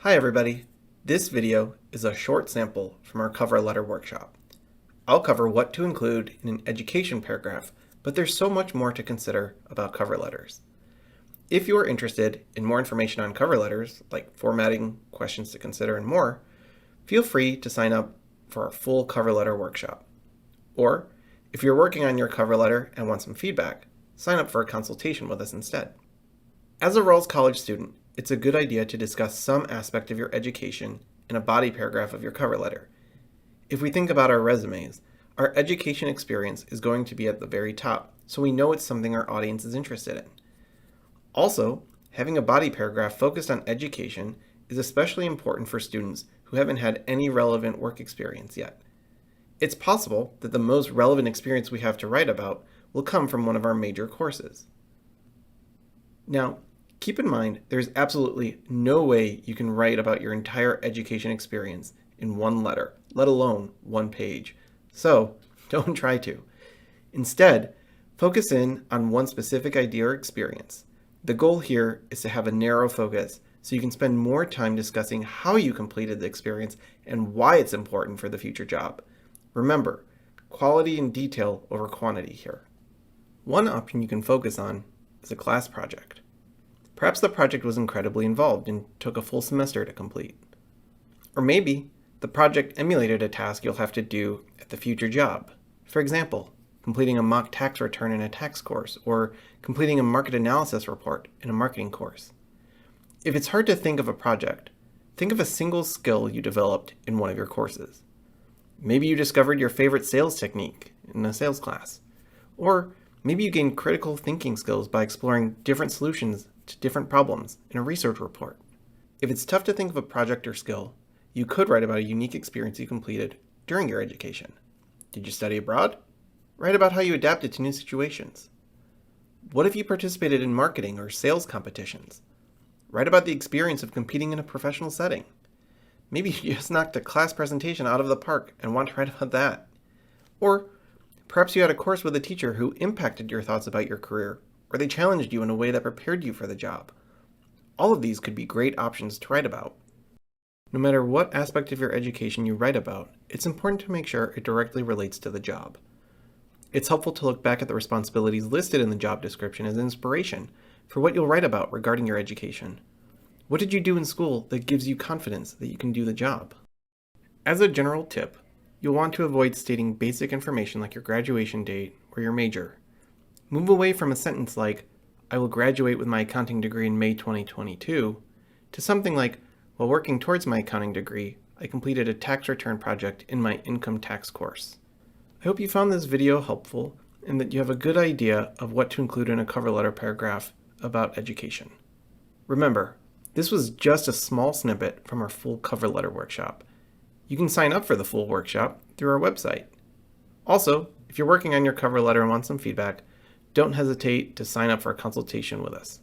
Hi everybody. This video is a short sample from our cover letter workshop. I'll cover what to include in an education paragraph, but there's so much more to consider about cover letters. If you're interested in more information on cover letters, like formatting, questions to consider, and more, feel free to sign up for our full cover letter workshop. Or, if you're working on your cover letter and want some feedback, sign up for a consultation with us instead. As a Rawls College student, it's a good idea to discuss some aspect of your education in a body paragraph of your cover letter. If we think about our resumes, our education experience is going to be at the very top, so we know it's something our audience is interested in. Also, having a body paragraph focused on education is especially important for students who haven't had any relevant work experience yet. It's possible that the most relevant experience we have to write about will come from one of our major courses. Now, keep in mind, there's absolutely no way you can write about your entire education experience in one letter, let alone one page. So, don't try to. Instead, focus in on one specific idea or experience. The goal here is to have a narrow focus so you can spend more time discussing how you completed the experience and why it's important for the future job. Remember, quality and detail over quantity here. One option you can focus on is a class project. Perhaps the project was incredibly involved and took a full semester to complete. Or maybe the project emulated a task you'll have to do at the future job. For example, completing a mock tax return in a tax course, or completing a market analysis report in a marketing course. If it's hard to think of a project, think of a single skill you developed in one of your courses. Maybe you discovered your favorite sales technique in a sales class. Or maybe you gained critical thinking skills by exploring different solutions to different problems in a research report. If it's tough to think of a project or skill, you could write about a unique experience you completed during your education. Did you study abroad? Write about how you adapted to new situations. What if you participated in marketing or sales competitions? Write about the experience of competing in a professional setting. Maybe you just knocked a class presentation out of the park and want to write about that. Or perhaps you had a course with a teacher who impacted your thoughts about your career, or they challenged you in a way that prepared you for the job. All of these could be great options to write about. No matter what aspect of your education you write about, it's important to make sure it directly relates to the job. It's helpful to look back at the responsibilities listed in the job description as inspiration for what you'll write about regarding your education. What did you do in school that gives you confidence that you can do the job? As a general tip, you'll want to avoid stating basic information like your graduation date or your major. Move away from a sentence like, "I will graduate with my accounting degree in May 2022, to something like, "While working towards my accounting degree, I completed a tax return project in my income tax course." I hope you found this video helpful and that you have a good idea of what to include in a cover letter paragraph about education. Remember, this was just a small snippet from our full cover letter workshop. You can sign up for the full workshop through our website. Also, if you're working on your cover letter and want some feedback, don't hesitate to sign up for a consultation with us.